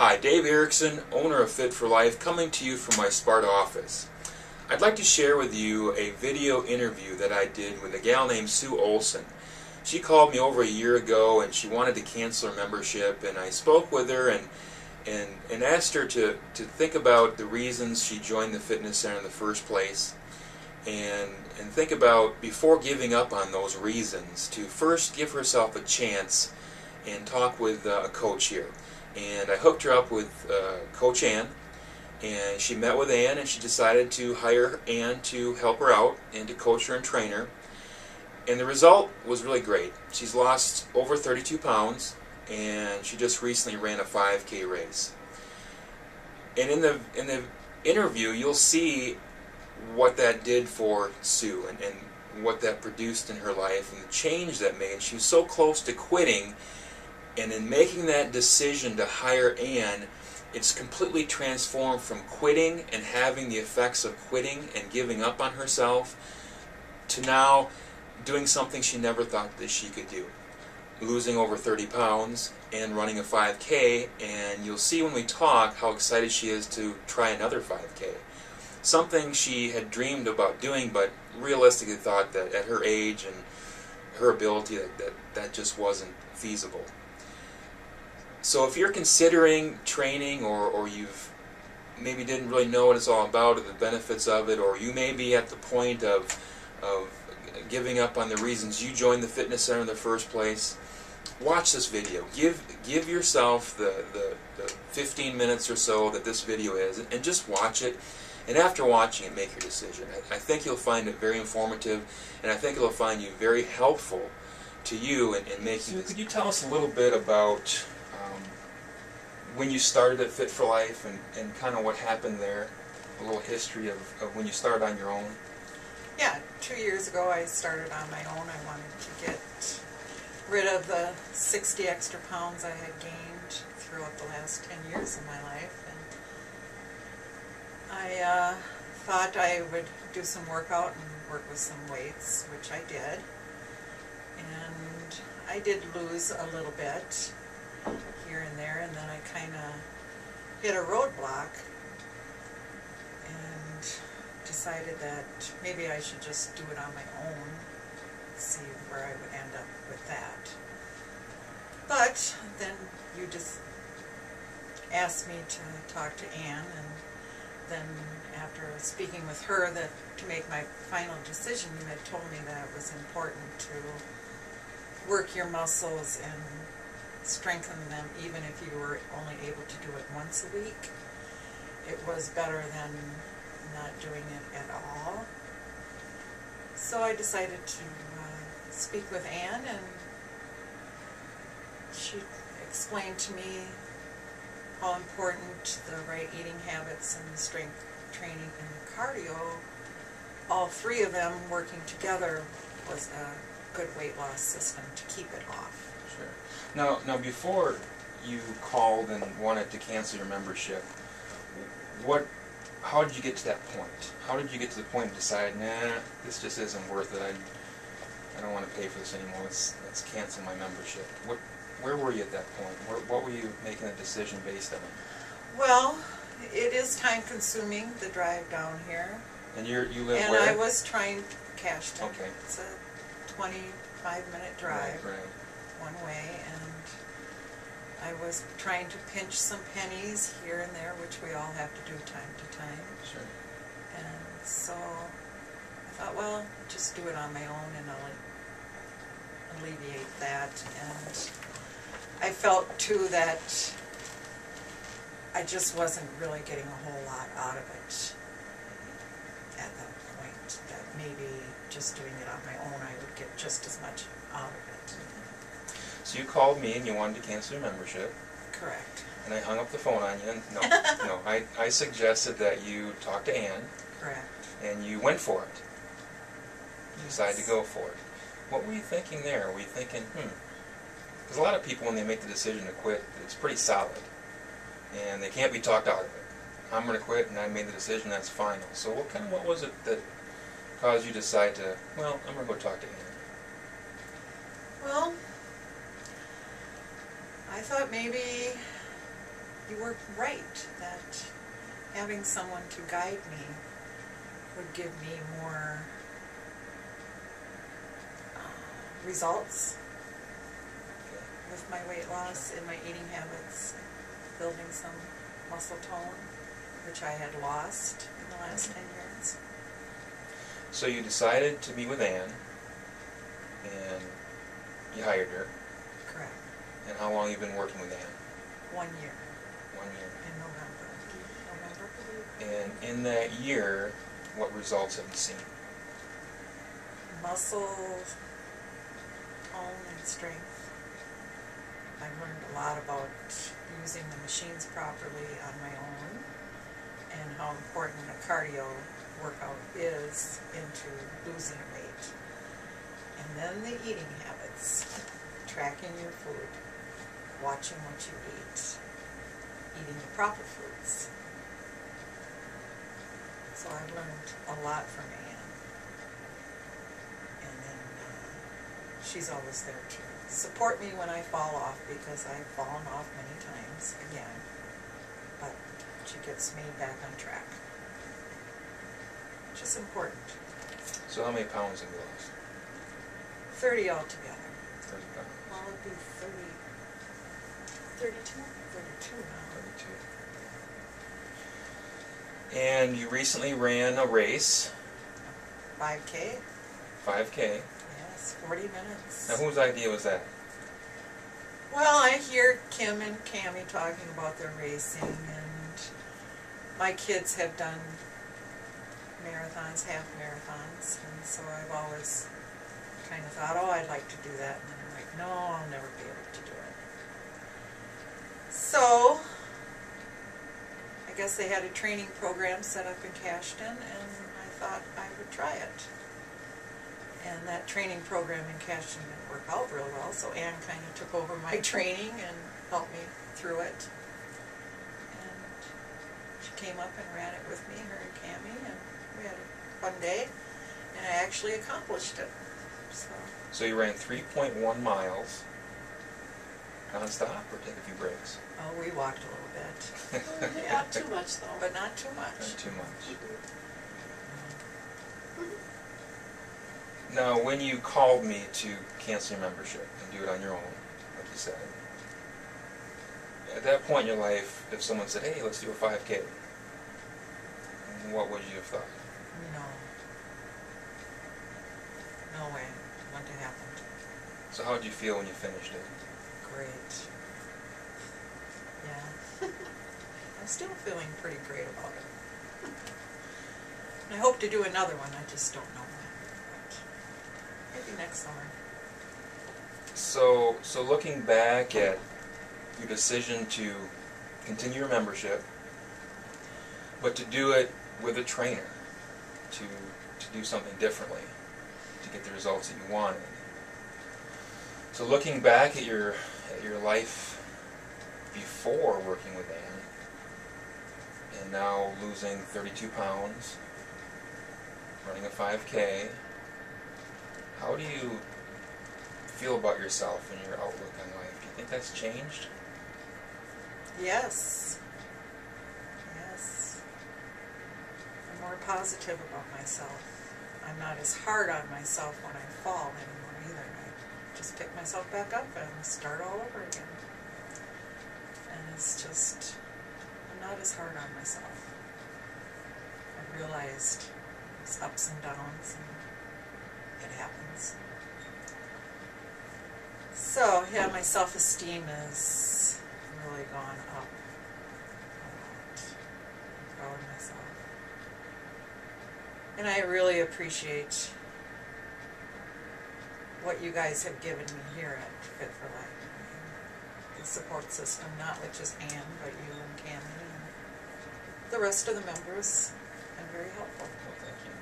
Hi, Dave Erickson, owner of Fit for Life, coming to you from my Sparta office. I'd like to share with you a video interview that I did with a gal named Sue Olson. She called me over a year ago and she wanted to cancel her membership, and I spoke with her and asked her to think about the reasons she joined the fitness center in the first place, and think about, before giving up on those reasons, to first give herself a chance and talk with a coach here. And I hooked her up with Coach Ann, and she met with Ann and she decided to hire Ann to help her out and to coach her and train her. And the result was really great. She's lost over 32 pounds and she just recently ran a 5K race. And in the interview you'll see what that did for Sue and what that produced in her life and the change that made. She was so close to quitting, and in making that decision to hire Ann, it's completely transformed from quitting and having the effects of quitting and giving up on herself to now doing something she never thought that she could do. Losing over 30 pounds and running a 5K, and you'll see when we talk how excited she is to try another 5K. Something she had dreamed about doing, but realistically thought that at her age and her ability that just wasn't feasible. So if you're considering training, or you've maybe didn't really know what it's all about or the benefits of it, or you may be at the point of giving up on the reasons you joined the fitness center in the first place, watch this video. Give yourself the 15 minutes or so that this video is, and just watch it. And after watching it, make your decision. I think you'll find it very informative, and I think it'll find you very helpful to you in making. Sue, could you tell us a little bit about when you started at Fit for Life and kind of what happened there, a little history of when you started on your own? Yeah, 2 years ago I started on my own. I wanted to get rid of the 60 extra pounds I had gained throughout the last 10 years of my life. And I thought I would do some workout and work with some weights, which I did. And I did lose a little bit here and there, and then I kind of hit a roadblock and decided that maybe I should just do it on my own, see where I would end up with that. But then you just asked me to talk to Ann, and then after speaking with her to make my final decision, you had told me that it was important to work your muscles and strengthen them even if you were only able to do it once a week. It was better than not doing it at all. So I decided to speak with Ann, and she explained to me how important the right eating habits and the strength training and the cardio, all three of them working together, was a good weight loss system to keep it off. Sure. Now, before you called and wanted to cancel your membership, how did you get to that point? How did you get to the point of deciding, nah, this just isn't worth it, I don't want to pay for this anymore, let's cancel my membership? Where were you at that point? What were you making a decision based on? Well, it is time consuming, the drive down here. And you live and where? I was trying Cashton. Okay. It's a 25-minute drive. Right. One way, and I was trying to pinch some pennies here and there, which we all have to do time to time. Sure. And so I thought, well, just do it on my own and I'll alleviate that. And I felt too that I just wasn't really getting a whole lot out of it at that point, that maybe just doing it on my own I would get just as much out of it. So you called me and you wanted to cancel your membership. Correct. And I hung up the phone on you. No, I suggested that you talk to Ann. Correct. And you went for it. You decided to go for it. What were you thinking there? Were you thinking, because a lot of people, when they make the decision to quit, it's pretty solid. And they can't be talked out of it. I'm going to quit, and I made the decision, that's final. So what was it that caused you to decide to, well, I'm going to go talk to Ann? Well, I thought maybe you were right that having someone to guide me would give me more results with my weight loss and my eating habits, building some muscle tone, which I had lost in the last 10 years. So you decided to be with Ann, and you hired her. Correct. And how long have you been working with Ann? 1 year. 1 year. In November. And in that year, what results have you seen? Muscle tone and strength. I've learned a lot about using the machines properly on my own and how important a cardio workout is into losing weight. And then the eating habits, tracking your food, watching what you eat, eating the proper foods. So I've learned a lot from Ann. And then she's always there to support me when I fall off, because I've fallen off many times again. But she gets me back on track, which is important. So how many pounds have you lost? 30 altogether. 30 pounds. Well, it'd be 32 now. 32. And you recently ran a race. 5K? 5K. Yes, 40 minutes. Now whose idea was that? Well, I hear Kim and Cammie talking about their racing, and my kids have done marathons, half marathons, and so I've always kind of thought, oh, I'd like to do that, and then I'm like, no, I'll never be able to do it. So, I guess they had a training program set up in Cashton, and I thought I would try it. And that training program in Cashton didn't work out real well, so Ann kind of took over my training and helped me through it. And she came up and ran it with me, her and Cammie, and we had a fun day, and I actually accomplished it. So you ran 3.1 miles non-stop, or take a few breaks? Oh, we walked a little bit. Yeah, not too much though. But not too much. Not too much. Now, when you called me to cancel your membership and do it on your own, like you said, at that point in your life, if someone said, hey, let's do a 5K, what would you have thought? No. No way. Wouldn't have happened. So how did you feel when you finished it? Great. Yeah. I'm still feeling pretty great about it. And I hope to do another one, I just don't know when. But maybe next summer. So looking back at your decision to continue your membership, but to do it with a trainer, to do something differently, to get the results that you wanted. So looking back at your life before working with Ann, and now losing 32 pounds, running a 5K, how do you feel about yourself and your outlook on life? Do you think that's changed? Yes. Yes. I'm more positive about myself. I'm not as hard on myself when I fall anymore either. I just pick myself back up and start all over again. And it's just, I'm not as hard on myself. I realized there's ups and downs, and it happens. So, yeah, my self-esteem has really gone up a lot. I'm proud of myself. And I really appreciate what you guys have given me here at Fit for Life. The support system, not with just Ann, but you and Cammie and the rest of the members, and very helpful. Well, thank you.